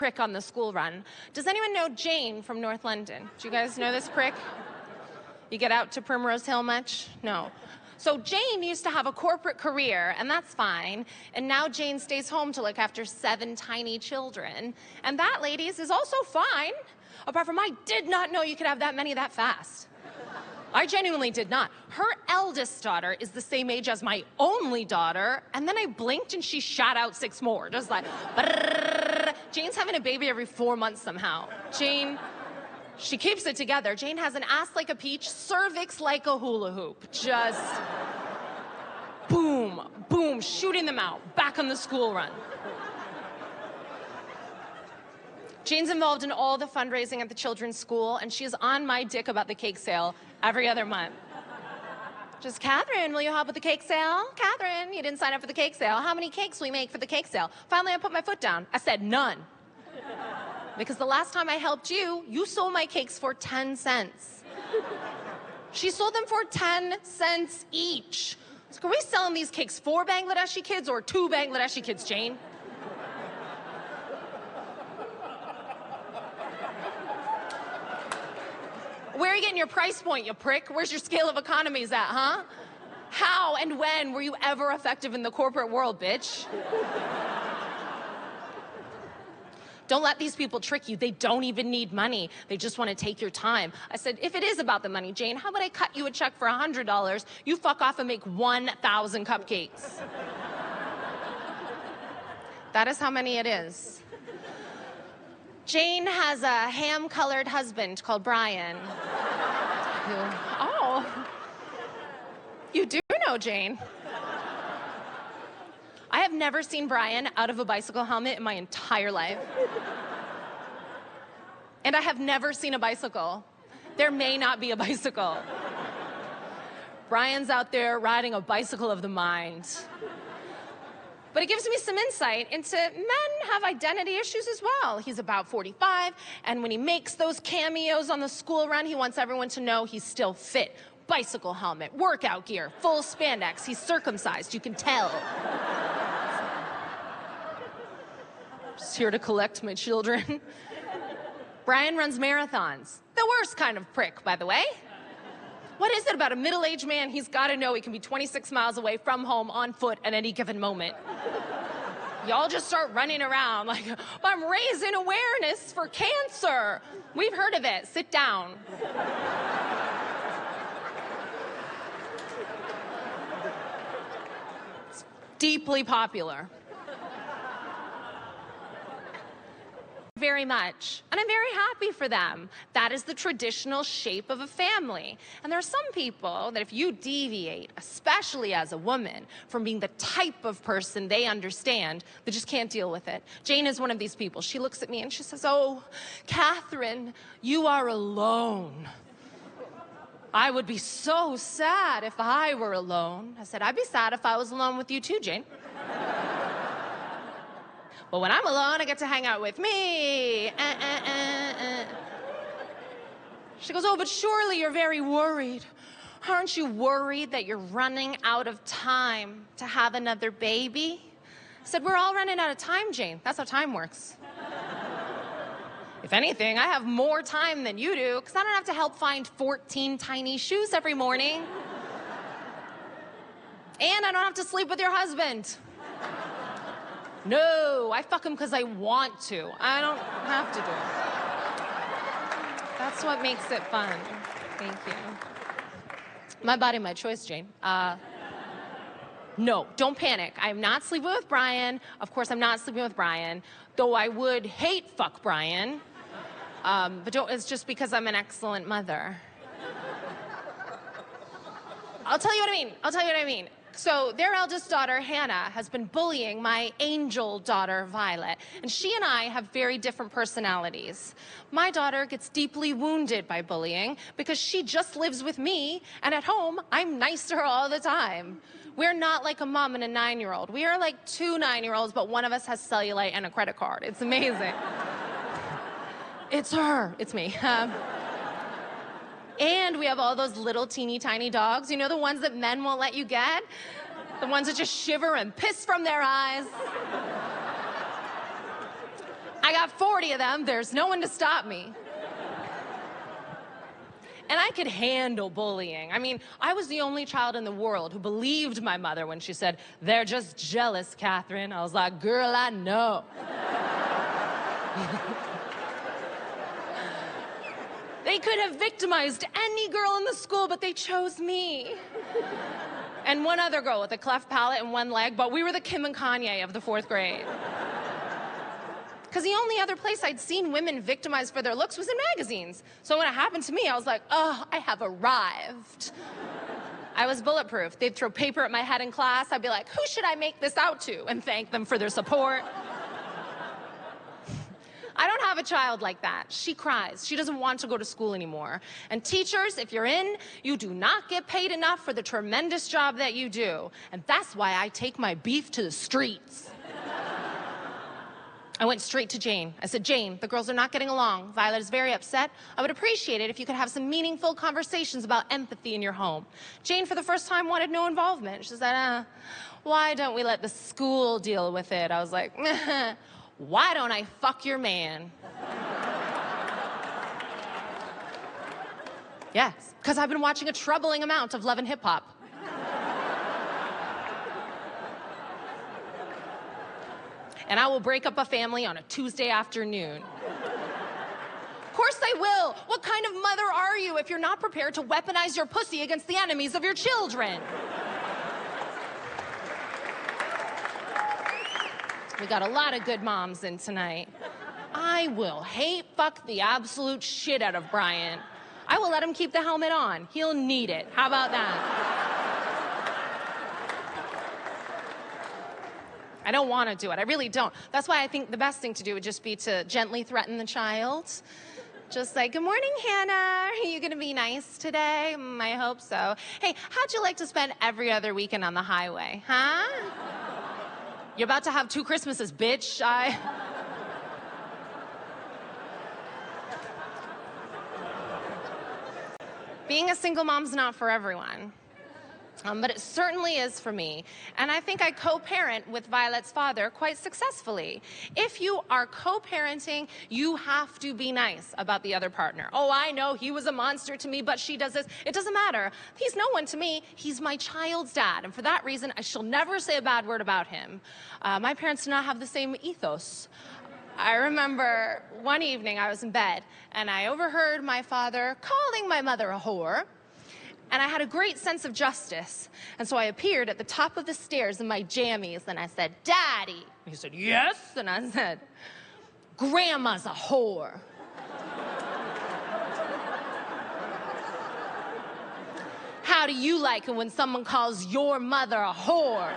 prick on the school run. Does anyone know Jane from North London? Do you guys know this prick? You get out to Primrose Hill much? No. So Jane used to have a corporate career, and that's fine. And now Jane stays home to look after 7 tiny children. And that, ladies, is also fine. Apart from, I did not know you could have that many that fast. I genuinely did not. Her eldest daughter is the same age as my only daughter, and then I blinked and she shot out 6 more. Just like, brrr. Jane's having a baby every 4 months somehow. Jane, she keeps it together. Jane has an ass like a peach, cervix like a hula hoop. Just boom, boom, shooting them out, back on the school run. Jane's involved in all the fundraising at the children's school, and she is on my dick about the cake sale every other month. Just, Catherine, will you help with the cake sale? Catherine, you didn't sign up for the cake sale. How many cakes will we make for the cake sale? Finally, I put my foot down. I said, none. Because the last time I helped you, you sold my cakes for 10 cents. She sold them for 10 cents each. So are we selling these cakes for Bangladeshi kids or 2 Bangladeshi kids, Jane? Where are you getting your price point, you prick? Where's your scale of economies at, huh? How and when were you ever effective in the corporate world, bitch? Don't let these people trick you. They don't even need money. They just want to take your time. I said, if it is about the money, Jane, how about I cut you a check for $100? You fuck off and make 1,000 cupcakes. That is how many it is. Jane has a ham-colored husband called Brian. Oh, you do know Jane. I have never seen Brian out of a bicycle helmet in my entire life. And I have never seen a bicycle. There may not be a bicycle. Brian's out there riding a bicycle of the mind. But it gives me some insight into men have identity issues as well. He's about 45, and when he makes those cameos on the school run, he wants everyone to know he's still fit. Bicycle helmet, workout gear, full spandex. He's circumcised, you can tell. Just here to collect my children. Brian runs marathons. The worst kind of prick, by the way. What is it about a middle-aged man? He's got to know he can be 26 miles away from home on foot at any given moment. Y'all just start running around like, I'm raising awareness for cancer. We've heard of it. Sit down. It's deeply popular. Very much. And I'm very happy for them. That is the traditional shape of a family. And there are some people that if you deviate, especially as a woman, from being the type of person they understand, they just can't deal with it. Jane is one of these people. She looks at me and she says, oh, Catherine, you are alone. I would be so sad if I were alone. I said, I'd be sad if I was alone with you too, Jane. But when I'm alone, I get to hang out with me. She goes, oh, but surely you're very worried. Aren't you worried that you're running out of time to have another baby? I said, we're all running out of time, Jane. That's how time works. If anything, I have more time than you do, because I don't have to help find 14 tiny shoes every morning. And I don't have to sleep with your husband. No, I fuck him because I want to. I don't have to do it. That's what makes it fun. Thank you. My body, my choice, Jane. No, don't panic. I'm not sleeping with Brian. Of course, I'm not sleeping with Brian, though I would hate fuck Brian. But it's just because I'm an excellent mother. I'll tell you what I mean. So their eldest daughter, Hannah, has been bullying my angel daughter, Violet. And she and I have very different personalities. My daughter gets deeply wounded by bullying because she just lives with me, and at home, I'm nice to her all the time. We're not like a mom and a 9-year-old. We are like 2 9-year-olds, but one of us has cellulite and a credit card. It's amazing. It's her. It's me. And we have all those little teeny tiny dogs, you know, the ones that men won't let you get? The ones that just shiver and piss from their eyes. I got 40 of them. There's no one to stop me. And I could handle bullying. I mean, I was the only child in the world who believed my mother when she said, "They're just jealous, Katherine." I was like, girl, I know. They could have victimized any girl in the school, but they chose me. And one other girl with a cleft palate and one leg, but we were the Kim and Kanye of the 4th grade. Because the only other place I'd seen women victimized for their looks was in magazines. So when it happened to me, I was like, oh, I have arrived. I was bulletproof. They'd throw paper at my head in class. I'd be like, who should I make this out to? And thank them for their support. I don't have a child like that. She cries. She doesn't want to go to school anymore. And teachers, if you're in, you do not get paid enough for the tremendous job that you do. And that's why I take my beef to the streets. I went straight to Jane. I said, Jane, the girls are not getting along. Violet is very upset. I would appreciate it if you could have some meaningful conversations about empathy in your home. Jane, for the first time, wanted no involvement. She said, why don't we let the school deal with it? I was like, why don't I fuck your man? Yes, because I've been watching a troubling amount of Love and Hip Hop. And I will break up a family on a Tuesday afternoon. Of course I will. What kind of mother are you if you're not prepared to weaponize your pussy against the enemies of your children? We got a lot of good moms in tonight. I will hate fuck the absolute shit out of Brian. I will let him keep the helmet on. He'll need it. How about that? I don't want to do it. I really don't. That's why I think the best thing to do would just be to gently threaten the child. Just like, good morning, Hannah. Are you going to be nice today? I hope so. Hey, how'd you like to spend every other weekend on the highway, huh? You're about to have 2 Christmases, bitch. Being a single mom's not for everyone. But it certainly is for me. And I think I co-parent with Violet's father quite successfully. If you are co-parenting, you have to be nice about the other partner. Oh, I know he was a monster to me, but she does this. It doesn't matter. He's no one to me. He's my child's dad. And for that reason, I shall never say a bad word about him. My parents do not have the same ethos. I remember one evening I was in bed and I overheard my father calling my mother a whore. And I had a great sense of justice. And so I appeared at the top of the stairs in my jammies, and I said, Daddy. And he said, yes. And I said, Grandma's a whore. How do you like it when someone calls your mother a whore?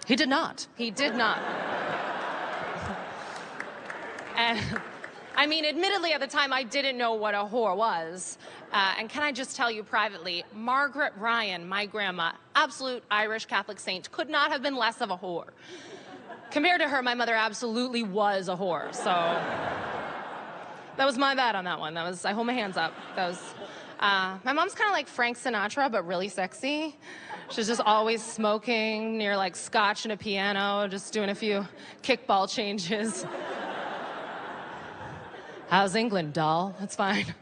He did not. He did not. And I mean, admittedly, at the time, I didn't know what a whore was. And can I just tell you privately, Margaret Ryan, my grandma, absolute Irish Catholic saint, could not have been less of a whore. Compared to her, my mother absolutely was a whore. So that was my bad on that one. I hold my hands up. My mom's kind of like Frank Sinatra, but really sexy. She's just always smoking near like scotch and a piano, just doing a few kickball changes. How's England, doll? That's fine.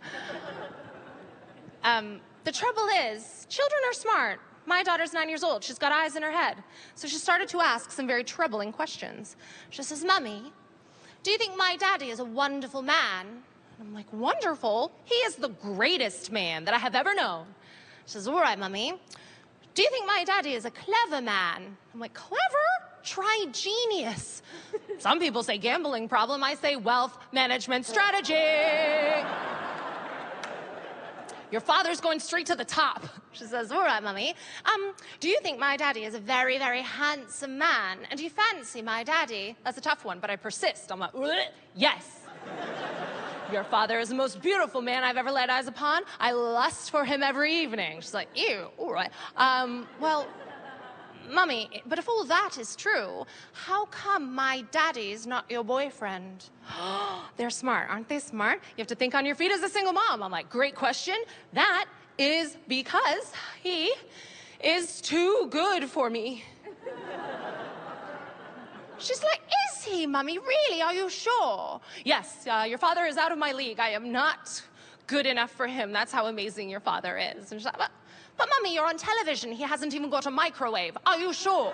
The trouble is, children are smart. My daughter's 9 years old. She's got eyes in her head. So she started to ask some very troubling questions. She says, Mommy, do you think my daddy is a wonderful man? And I'm like, wonderful? He is the greatest man that I have ever known. She says, all right, Mommy. Do you think my daddy is a clever man? I'm like, clever? Try genius. Some people say gambling problem. I say wealth management strategy. Your father's going straight to the top. She says, all right, Mommy. Do you think my daddy is a very, very handsome man? And do you fancy my daddy? That's a tough one, but I persist. I'm like, yes. Your father is the most beautiful man I've ever laid eyes upon. I lust for him every evening. She's like, ew, all right. Well, Mommy, but if all that is true, how come my daddy's not your boyfriend? They're smart, aren't they smart? You have to think on your feet as a single mom. I'm like, great question. That is because he is too good for me. She's like, is he, Mummy? Really? Are you sure? Yes, your father is out of my league. I am not good enough for him. That's how amazing your father is. And she's like, but Mummy, you're on television. He hasn't even got a microwave. Are you sure?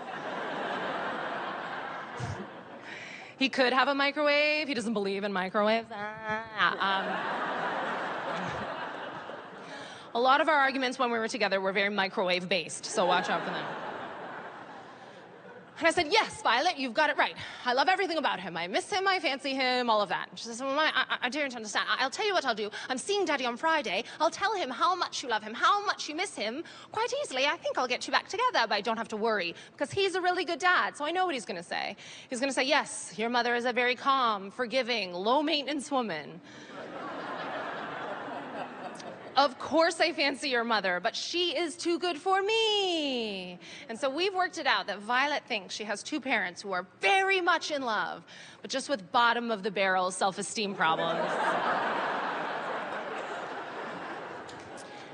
He could have a microwave. He doesn't believe in microwaves. A lot of our arguments when we were together were very microwave-based, so watch out for them. And I said, yes, Violet, you've got it right. I love everything about him. I miss him, I fancy him, all of that. She says, well, Mom, I don't understand. I'll tell you what I'll do. I'm seeing Daddy on Friday. I'll tell him how much you love him, how much you miss him. Quite easily, I think I'll get you back together, but I don't have to worry, because he's a really good dad, so I know what he's going to say. He's going to say, yes, your mother is a very calm, forgiving, low-maintenance woman. Of course I fancy your mother, but she is too good for me. And so we've worked it out that Violet thinks she has two parents who are very much in love, but just with bottom-of-the-barrel self-esteem problems.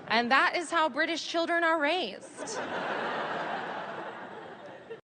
And that is how British children are raised.